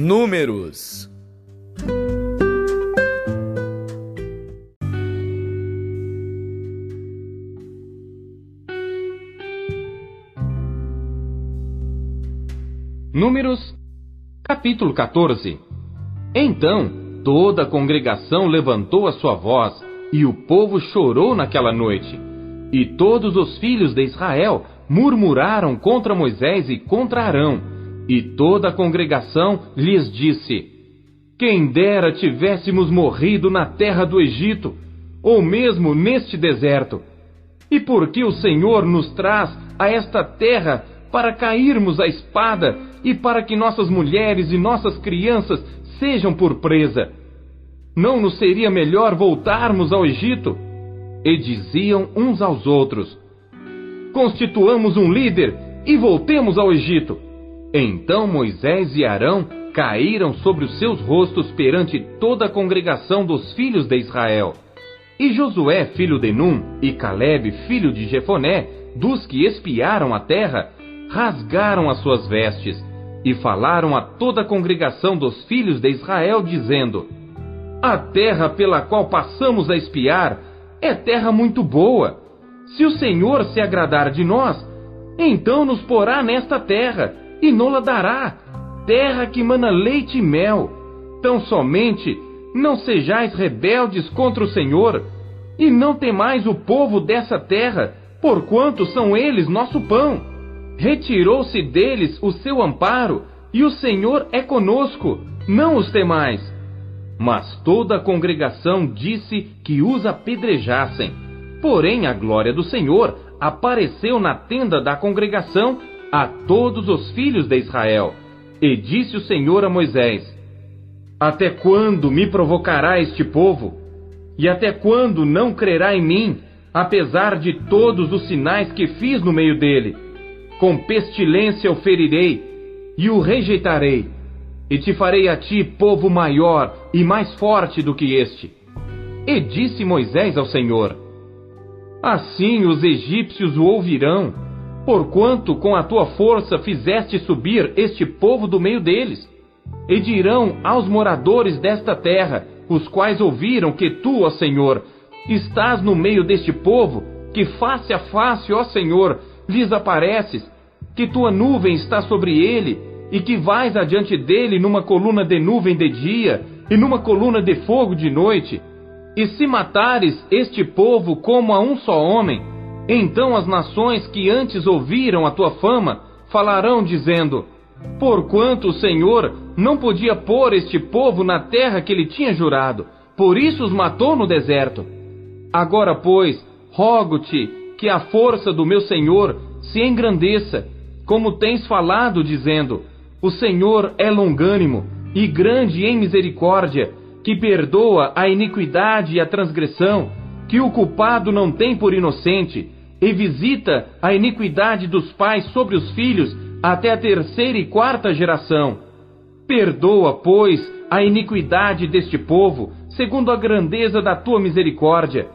Números. Números, capítulo 14. Então toda a congregação levantou a sua voz, e o povo chorou naquela noite. E todos os filhos de Israel murmuraram contra Moisés e contra Arão. E toda a congregação lhes disse: quem dera tivéssemos morrido na terra do Egito, ou mesmo neste deserto. E por que o Senhor nos traz a esta terra para cairmos à espada e para que nossas mulheres e nossas crianças sejam por presa? Não nos seria melhor voltarmos ao Egito? E diziam uns aos outros: constituamos um líder e voltemos ao Egito. Então Moisés e Arão caíram sobre os seus rostos perante toda a congregação dos filhos de Israel. E Josué, filho de Num, e Calebe, filho de Jefoné, dos que espiaram a terra, rasgaram as suas vestes e falaram a toda a congregação dos filhos de Israel, dizendo: a terra pela qual passamos a espiar é terra muito boa. Se o Senhor se agradar de nós, então nos porá nesta terra e nola dará, terra que mana leite e mel. Tão somente não sejais rebeldes contra o Senhor, e não temais o povo dessa terra, porquanto são eles nosso pão. Retirou-se deles o seu amparo, e o Senhor é conosco, não os temais. Mas toda a congregação disse que os apedrejassem. Porém a glória do Senhor apareceu na tenda da congregação a todos os filhos de Israel. E disse o Senhor a Moisés: até quando me provocará este povo? E até quando não crerá em mim, apesar de todos os sinais que fiz no meio dele? Com pestilência o ferirei e o rejeitarei, e te farei a ti povo maior e mais forte do que este. E disse Moisés ao Senhor: assim os egípcios o ouvirão, porquanto com a tua força fizeste subir este povo do meio deles. E dirão aos moradores desta terra, os quais ouviram que tu, ó Senhor, estás no meio deste povo, que face a face, ó Senhor, lhes apareces, que tua nuvem está sobre ele, e que vais adiante dele numa coluna de nuvem de dia, e numa coluna de fogo de noite. E se matares este povo como a um só homem, então as nações que antes ouviram a tua fama falarão, dizendo: porquanto o Senhor não podia pôr este povo na terra que ele tinha jurado, por isso os matou no deserto. Agora, pois, rogo-te que a força do meu Senhor se engrandeça, como tens falado, dizendo: o Senhor é longânimo e grande em misericórdia, que perdoa a iniquidade e a transgressão, que o culpado não tem por inocente, e visita a iniquidade dos pais sobre os filhos até a terceira e quarta geração. Perdoa, pois, a iniquidade deste povo, segundo a grandeza da tua misericórdia,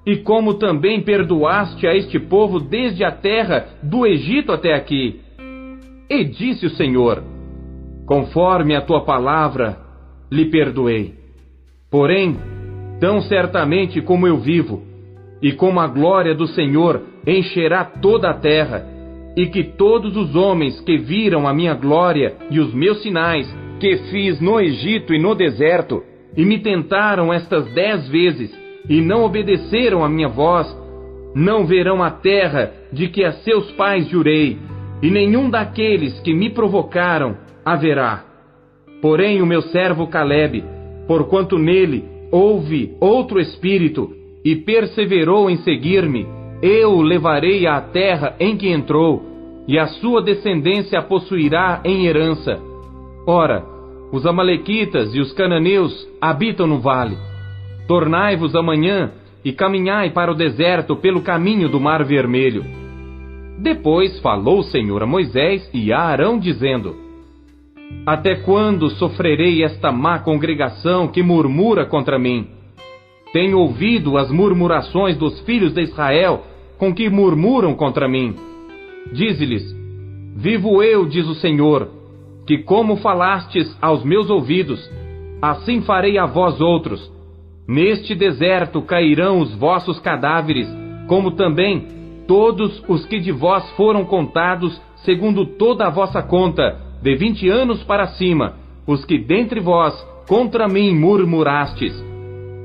e como também perdoaste a este povo desde a terra do Egito até aqui. E disse o Senhor: conforme a tua palavra, lhe perdoei. Porém, tão certamente como eu vivo, e como a glória do Senhor encherá toda a terra, e que todos os homens que viram a minha glória e os meus sinais que fiz no Egito e no deserto, e me tentaram estas 10 vezes, e não obedeceram a minha voz, não verão a terra de que a seus pais jurei, e nenhum daqueles que me provocaram haverá. Porém o meu servo Calebe, porquanto nele houve outro espírito, e perseverou em seguir-me, eu o levarei à terra em que entrou, e a sua descendência a possuirá em herança. Ora, os amalequitas e os cananeus habitam no vale. Tornai-vos amanhã e caminhai para o deserto pelo caminho do Mar Vermelho. Depois falou o Senhor a Moisés e a Arão, dizendo: até quando sofrerei esta má congregação que murmura contra mim? Tenho ouvido as murmurações dos filhos de Israel, com que murmuram contra mim. Dize-lhes: vivo eu, diz o Senhor, que como falastes aos meus ouvidos, assim farei a vós outros. Neste deserto cairão os vossos cadáveres, como também todos os que de vós foram contados, segundo toda a vossa conta, de 20 anos para cima, os que dentre vós contra mim murmurastes.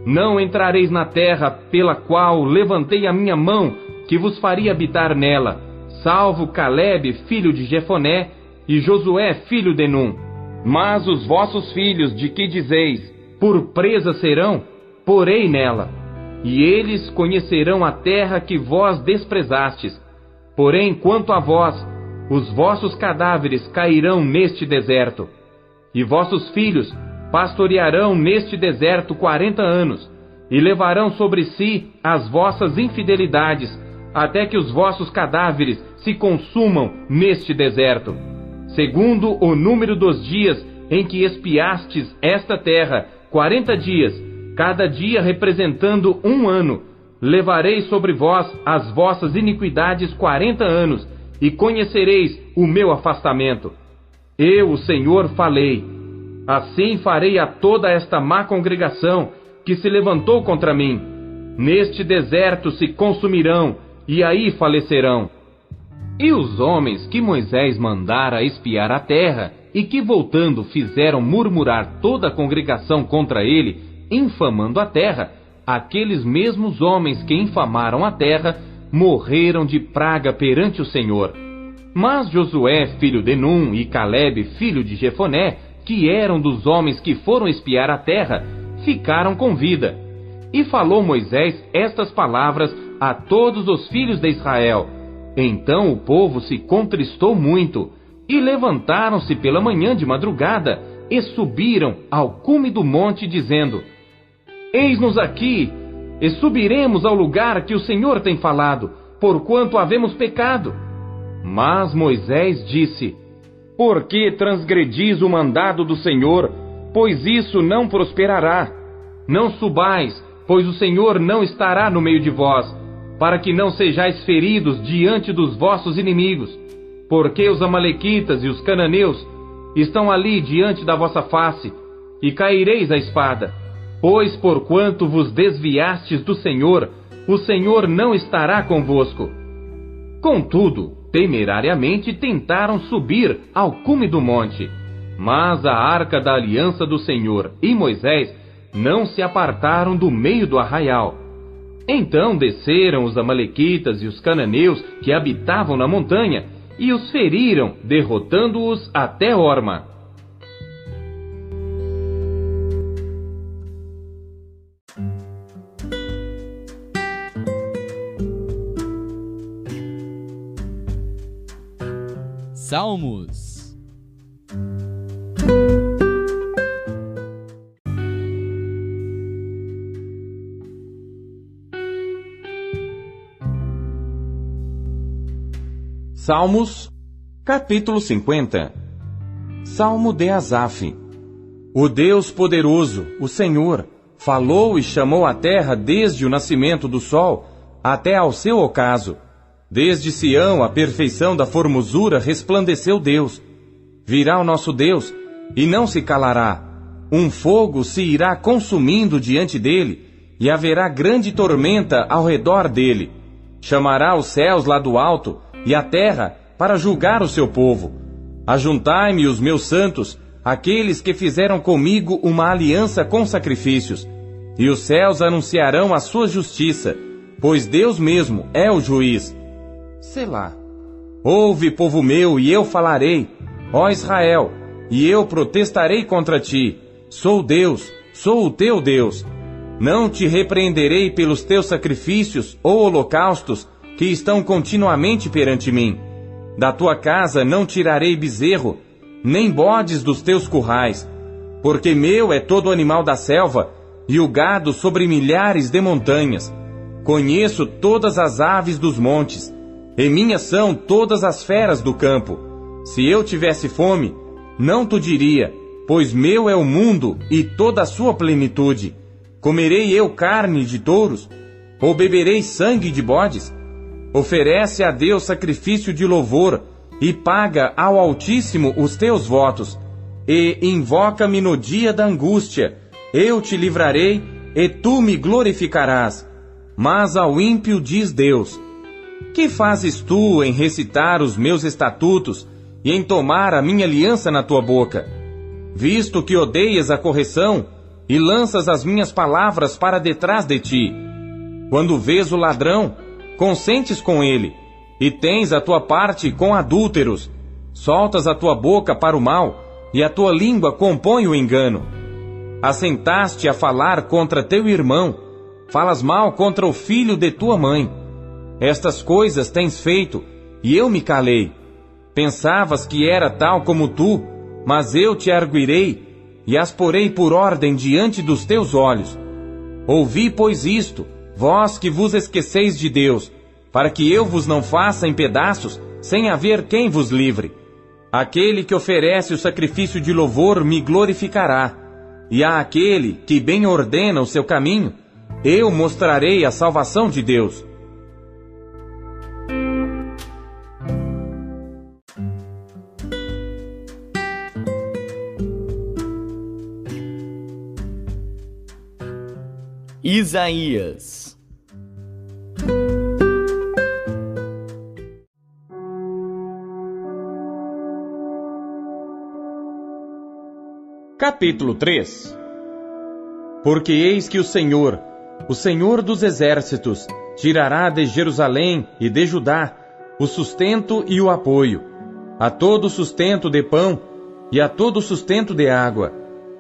Não entrareis na terra pela qual levantei a minha mão, que vos faria habitar nela, salvo Calebe, filho de Jefoné, e Josué, filho de Num. Mas os vossos filhos, de que dizeis, por presa serão, porei nela, e eles conhecerão a terra que vós desprezastes. Porém, quanto a vós, os vossos cadáveres cairão neste deserto, e vossos filhos pastorearão neste deserto 40 anos, e levarão sobre si as vossas infidelidades, até que os vossos cadáveres se consumam neste deserto. Segundo o número dos dias em que espiastes esta terra, 40 dias, cada dia representando 1 ano, levarei sobre vós as vossas iniquidades 40 anos, e conhecereis o meu afastamento. Eu, o Senhor, falei. Assim farei a toda esta má congregação que se levantou contra mim. Neste deserto se consumirão, e aí falecerão. E os homens que Moisés mandara espiar a terra, e que voltando fizeram murmurar toda a congregação contra ele, infamando a terra, aqueles mesmos homens que infamaram a terra, morreram de praga perante o Senhor. Mas Josué, filho de Num, e Calebe, filho de Jefoné, que eram dos homens que foram espiar a terra, ficaram com vida. E falou Moisés estas palavras a todos os filhos de Israel. Então o povo se contristou muito, e levantaram-se pela manhã de madrugada, e subiram ao cume do monte, dizendo: Eis-nos aqui, e subiremos ao lugar que o Senhor tem falado, porquanto havemos pecado. Mas Moisés disse: Por que transgredis o mandado do Senhor? Pois isso não prosperará. Não subais, pois o Senhor não estará no meio de vós, para que não sejais feridos diante dos vossos inimigos. Porque os amalequitas e os cananeus estão ali diante da vossa face, e caireis à espada. Pois porquanto vos desviastes do Senhor, o Senhor não estará convosco. Contudo, temerariamente tentaram subir ao cume do monte. Mas a arca da aliança do Senhor e Moisés não se apartaram do meio do arraial. Então desceram os amalequitas e os cananeus que habitavam na montanha, e os feriram, derrotando-os até Horma. Salmos. Salmos, capítulo 50. Salmo de Asaf. O Deus poderoso, o Senhor, falou e chamou a terra desde o nascimento do sol até ao seu ocaso. Desde Sião, a perfeição da formosura, resplandeceu Deus. Virá o nosso Deus, e não se calará. Um fogo se irá consumindo diante dele, e haverá grande tormenta ao redor dele. Chamará os céus lá do alto, e a terra, para julgar o seu povo. Ajuntai-me os meus santos, aqueles que fizeram comigo uma aliança com sacrifícios, e os céus anunciarão a sua justiça, pois Deus mesmo é o juiz. Selá. Ouve, povo meu, e eu falarei, ó Israel, e eu protestarei contra ti. Sou Deus, sou o teu Deus. Não te repreenderei pelos teus sacrifícios ou holocaustos, que estão continuamente perante mim. Da tua casa não tirarei bezerro, nem bodes dos teus currais, porque meu é todo animal da selva, e o gado sobre milhares de montanhas. Conheço todas as aves dos montes, e minhas são todas as feras do campo. Se eu tivesse fome, não tu diria, pois meu é o mundo e toda a sua plenitude. Comerei eu carne de touros, ou beberei sangue de bodes? Oferece a Deus sacrifício de louvor, e paga ao Altíssimo os teus votos, e invoca-me no dia da angústia. Eu te livrarei, e tu me glorificarás. Mas ao ímpio diz Deus: que fazes tu em recitar os meus estatutos e em tomar a minha aliança na tua boca? Visto que odeias a correção e lanças as minhas palavras para detrás de ti. Quando vês o ladrão, consentes com ele, e tens a tua parte com adúlteros. Soltas a tua boca para o mal, e a tua língua compõe o engano. Assentaste a falar contra teu irmão, falas mal contra o filho de tua mãe. Estas coisas tens feito, e eu me calei. Pensavas que era tal como tu, mas eu te arguirei, e as porei por ordem diante dos teus olhos. Ouvi, pois, isto, vós que vos esqueceis de Deus, para que eu vos não faça em pedaços, sem haver quem vos livre. Aquele que oferece o sacrifício de louvor me glorificará, e a aquele que bem ordena o seu caminho, eu mostrarei a salvação de Deus. Isaías. Capítulo 3. Porque eis que o Senhor dos exércitos, tirará de Jerusalém e de Judá o sustento e o apoio, a todo sustento de pão e a todo sustento de água,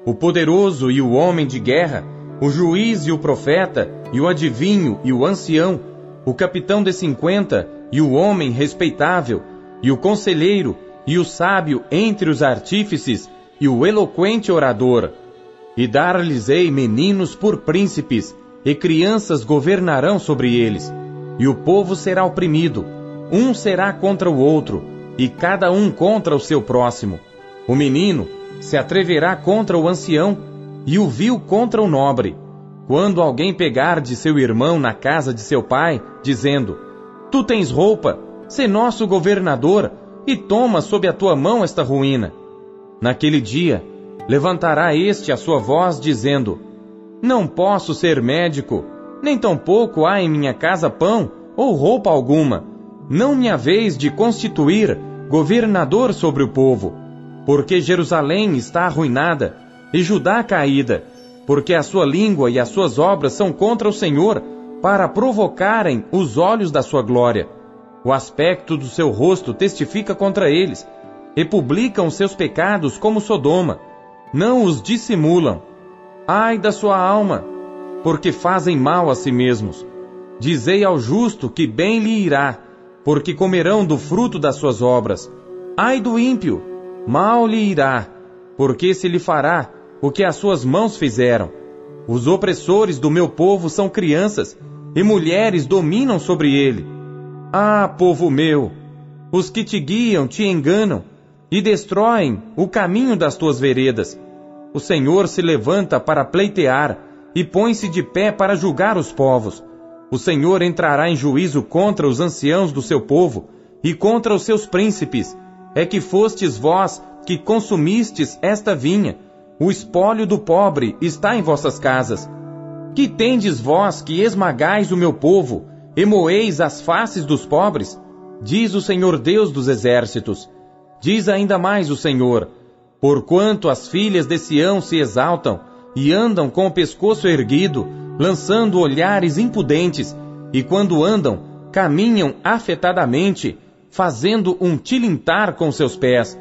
o poderoso e o homem de guerra, o juiz e o profeta, e o adivinho e o ancião, o capitão de 50 e o homem respeitável, e o conselheiro e o sábio entre os artífices, e o eloquente orador. E dar-lhes-ei meninos por príncipes, e crianças governarão sobre eles. E o povo será oprimido, um será contra o outro, e cada um contra o seu próximo. O menino se atreverá contra o ancião, e o vil contra o nobre. Quando alguém pegar de seu irmão na casa de seu pai, dizendo: tu tens roupa, sê nosso governador, e toma sob a tua mão esta ruína. Naquele dia, levantará este a sua voz, dizendo: não posso ser médico, nem tampouco há em minha casa pão ou roupa alguma. Não me haveis de constituir governador sobre o povo, porque Jerusalém está arruinada, e Judá caída, porque a sua língua e as suas obras são contra o Senhor, para provocarem os olhos da sua glória. O aspecto do seu rosto testifica contra eles, e publicam seus pecados como Sodoma, não os dissimulam. Ai da sua alma, porque fazem mal a si mesmos. Dizei ao justo que bem lhe irá, porque comerão do fruto das suas obras. Ai do ímpio, mal lhe irá, porque se lhe fará o que as suas mãos fizeram. Os opressores do meu povo são crianças, e mulheres dominam sobre ele. Ah, povo meu, os que te guiam te enganam, e destroem o caminho das tuas veredas. O Senhor se levanta para pleitear, e põe-se de pé para julgar os povos. O Senhor entrará em juízo contra os anciãos do seu povo, e contra os seus príncipes. É que fostes vós que consumistes esta vinha. O espólio do pobre está em vossas casas. Que tendes vós que esmagais o meu povo, e moeis as faces dos pobres? Diz o Senhor Deus dos exércitos. Diz ainda mais o Senhor: porquanto as filhas de Sião se exaltam, e andam com o pescoço erguido, lançando olhares impudentes, e quando andam, caminham afetadamente, fazendo um tilintar com seus pés.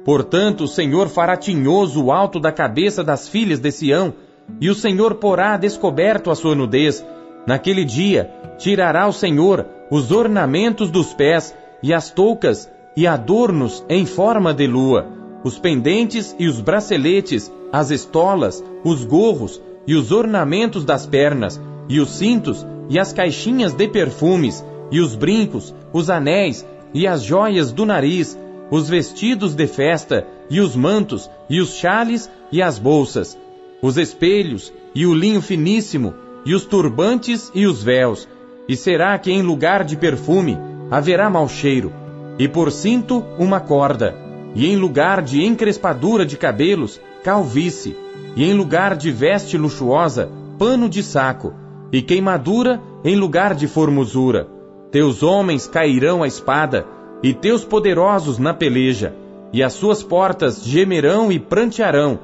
Portanto, o Senhor fará tinhoso o alto da cabeça das filhas de Sião, e o Senhor porá a descoberto a sua nudez. Naquele dia, tirará o Senhor os ornamentos dos pés, e as toucas, e adornos em forma de lua, os pendentes e os braceletes, as estolas, os gorros, e os ornamentos das pernas, e os cintos, e as caixinhas de perfumes, e os brincos, os anéis, e as joias do nariz, os vestidos de festa, e os mantos, e os xales, e as bolsas, os espelhos, e o linho finíssimo, e os turbantes, e os véus. E será que em lugar de perfume haverá mau cheiro, e por cinto uma corda, e em lugar de encrespadura de cabelos, calvície, e em lugar de veste luxuosa, pano de saco, e queimadura em lugar de formosura. Teus homens cairão à espada, e teus poderosos na peleja, e as suas portas gemerão e prantearão,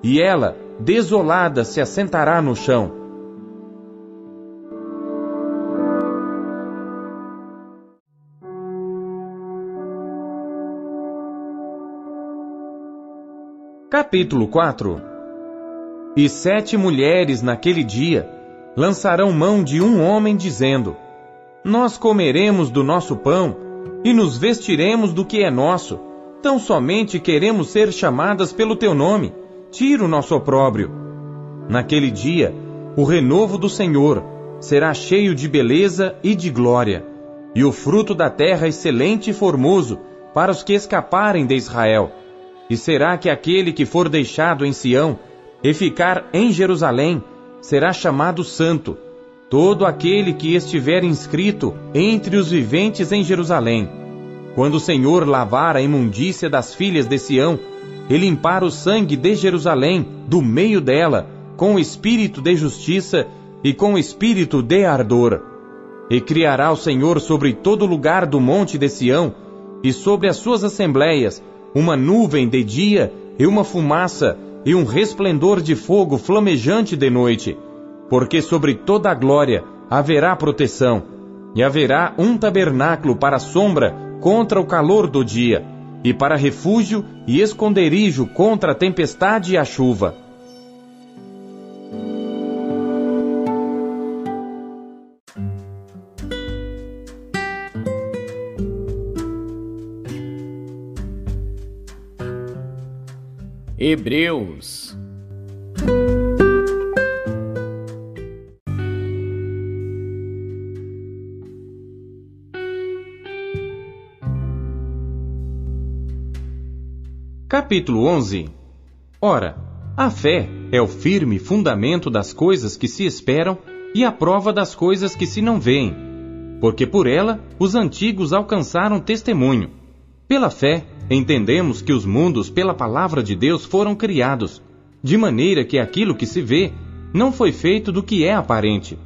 e ela, desolada, se assentará no chão. Capítulo 4. E 7 mulheres naquele dia lançarão mão de um homem, dizendo: Nós comeremos do nosso pão, e nos vestiremos do que é nosso. Tão somente queremos ser chamadas pelo teu nome. Tira o nosso opróbrio. Naquele dia, o renovo do Senhor será cheio de beleza e de glória, e o fruto da terra excelente e formoso para os que escaparem de Israel. E será que aquele que for deixado em Sião e ficar em Jerusalém será chamado santo, todo aquele que estiver inscrito entre os viventes em Jerusalém. Quando o Senhor lavar a imundícia das filhas de Sião e limpar o sangue de Jerusalém do meio dela, com o espírito de justiça e com o espírito de ardor. E criará o Senhor sobre todo lugar do monte de Sião e sobre as suas assembleias uma nuvem de dia e uma fumaça e um resplendor de fogo flamejante de noite, porque sobre toda a glória haverá proteção, e haverá um tabernáculo para sombra contra o calor do dia, e para refúgio e esconderijo contra a tempestade e a chuva. Hebreus. Capítulo 11. Ora, a fé é o firme fundamento das coisas que se esperam e a prova das coisas que se não veem, porque por ela os antigos alcançaram testemunho. Pela fé, entendemos que os mundos pela palavra de Deus foram criados, de maneira que aquilo que se vê não foi feito do que é aparente.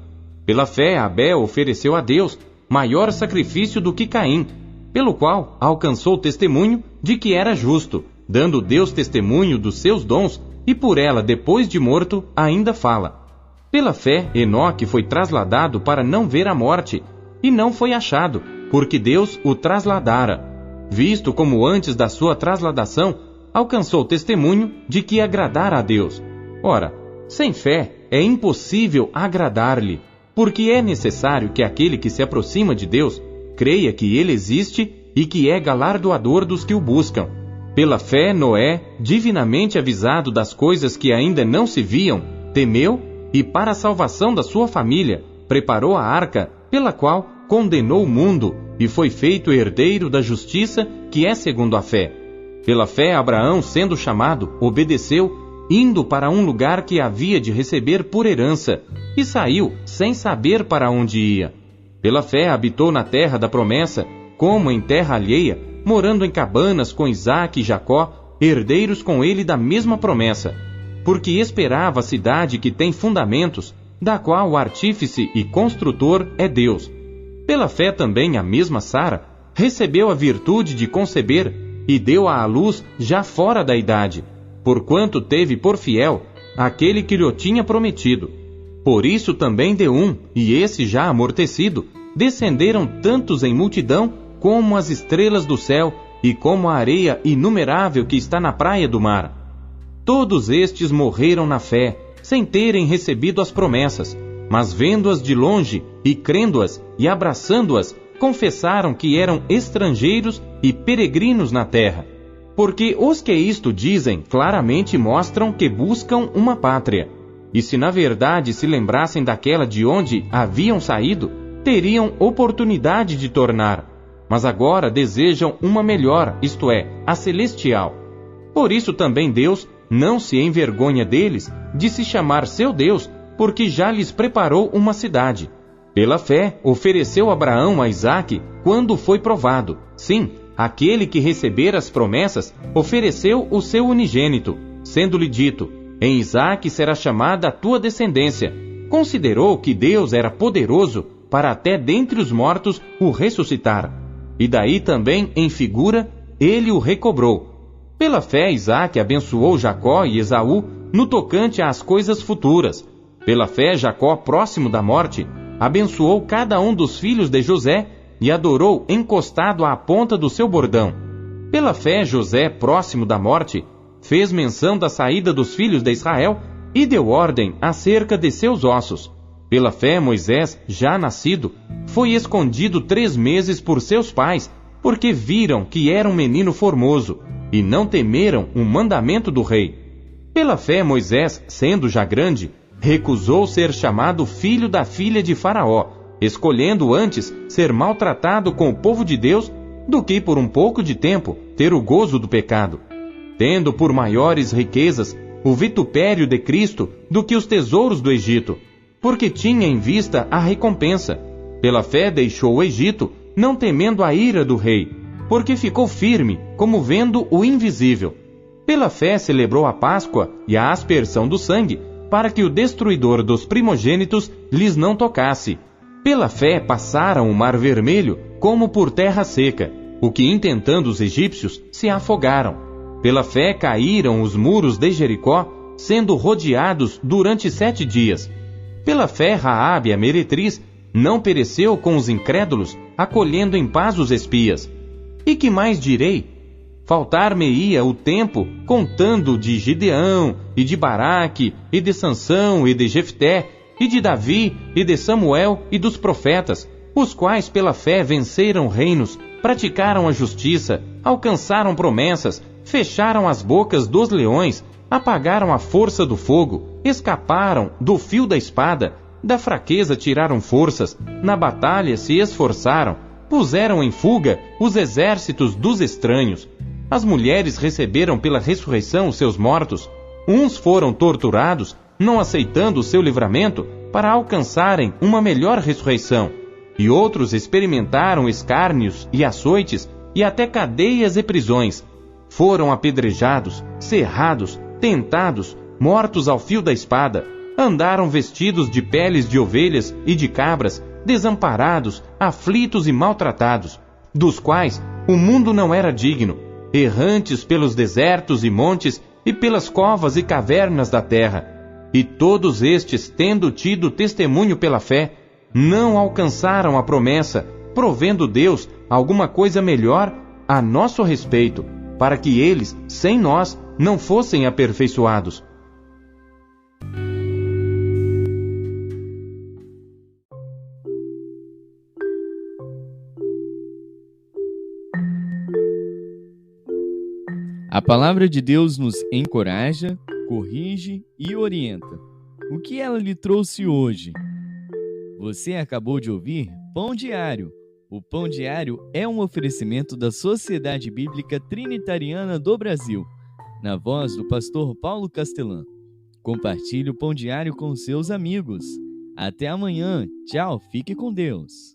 Pela fé, Abel ofereceu a Deus maior sacrifício do que Caim, pelo qual alcançou testemunho de que era justo, dando Deus testemunho dos seus dons, e por ela, depois de morto, ainda fala. Pela fé, Enoque foi trasladado para não ver a morte, e não foi achado, porque Deus o trasladara. Visto como antes da sua trasladação, alcançou testemunho de que agradara a Deus. Ora, sem fé é impossível agradar-lhe, porque é necessário que aquele que se aproxima de Deus creia que Ele existe e que é galardoador dos que o buscam. Pela fé, Noé, divinamente avisado das coisas que ainda não se viam, temeu e, para a salvação da sua família, preparou a arca, pela qual condenou o mundo e foi feito herdeiro da justiça que é segundo a fé. Pela fé, Abraão, sendo chamado, obedeceu, indo para um lugar que havia de receber por herança, e saiu sem saber para onde ia. Pela fé, habitou na terra da promessa, como em terra alheia, morando em cabanas com Isaque e Jacó, herdeiros com ele da mesma promessa, porque esperava a cidade que tem fundamentos, da qual o artífice e construtor é Deus. Pela fé também a mesma Sara recebeu a virtude de conceber e deu à luz já fora da idade, porquanto teve por fiel aquele que lhe tinha prometido. Por isso também de um, e esse já amortecido, descenderam tantos em multidão como as estrelas do céu e como a areia inumerável que está na praia do mar. Todos estes morreram na fé, sem terem recebido as promessas, mas vendo-as de longe e crendo-as e abraçando-as, confessaram que eram estrangeiros e peregrinos na terra. Porque os que isto dizem claramente mostram que buscam uma pátria. E se na verdade se lembrassem daquela de onde haviam saído, teriam oportunidade de tornar. Mas agora desejam uma melhor, isto é, a celestial. Por isso também Deus não se envergonha deles de se chamar seu Deus, porque já lhes preparou uma cidade. Pela fé, ofereceu Abraão a Isaque quando foi provado. Sim, aquele que recebera as promessas ofereceu o seu unigênito, sendo-lhe dito: em Isaque será chamada a tua descendência. Considerou que Deus era poderoso para até dentre os mortos o ressuscitar. E daí também, em figura, ele o recobrou. Pela fé, Isaque abençoou Jacó e Esaú no tocante às coisas futuras. Pela fé, Jacó, próximo da morte, abençoou cada um dos filhos de José e adorou encostado à ponta do seu bordão. Pela fé, José, próximo da morte, fez menção da saída dos filhos de Israel e deu ordem acerca de seus ossos. Pela fé, Moisés, já nascido, foi escondido 3 meses por seus pais, porque viram que era um menino formoso, e não temeram o mandamento do rei. Pela fé, Moisés, sendo já grande, recusou ser chamado filho da filha de Faraó, escolhendo antes ser maltratado com o povo de Deus do que por um pouco de tempo ter o gozo do pecado, tendo por maiores riquezas o vitupério de Cristo do que os tesouros do Egito, porque tinha em vista a recompensa. Pela fé deixou o Egito, não temendo a ira do rei, porque ficou firme, como vendo o invisível. Pela fé celebrou a Páscoa e a aspersão do sangue, para que o destruidor dos primogênitos lhes não tocasse. Pela fé passaram o mar vermelho como por terra seca, o que intentando os egípcios se afogaram. Pela fé caíram os muros de Jericó, sendo rodeados durante 7 dias. Pela fé Raabe, a meretriz, não pereceu com os incrédulos, acolhendo em paz os espias. E que mais direi? Faltar-me-ia o tempo contando de Gideão, e de Baraque, e de Sansão, e de Jefté, e de Davi, e de Samuel, e dos profetas, os quais pela fé venceram reinos, praticaram a justiça, alcançaram promessas, fecharam as bocas dos leões, apagaram a força do fogo, escaparam do fio da espada, da fraqueza tiraram forças, na batalha se esforçaram, puseram em fuga os exércitos dos estranhos. As mulheres receberam pela ressurreição os seus mortos. Uns foram torturados, não aceitando o seu livramento, para alcançarem uma melhor ressurreição. E outros experimentaram escárnios e açoites, e até cadeias e prisões. Foram apedrejados, cerrados, tentados, mortos ao fio da espada. Andaram vestidos de peles de ovelhas e de cabras, desamparados, aflitos e maltratados, dos quais o mundo não era digno, errantes pelos desertos e montes e pelas covas e cavernas da terra. E todos estes, tendo tido testemunho pela fé, não alcançaram a promessa, provendo Deus alguma coisa melhor a nosso respeito, para que eles, sem nós, não fossem aperfeiçoados. A palavra de Deus nos encoraja, corrige e orienta. O que ela lhe trouxe hoje? Você acabou de ouvir Pão Diário. O Pão Diário é um oferecimento da Sociedade Bíblica Trinitariana do Brasil, na voz do pastor Paulo Castelã. Compartilhe o Pão Diário com seus amigos. Até amanhã. Tchau, fique com Deus.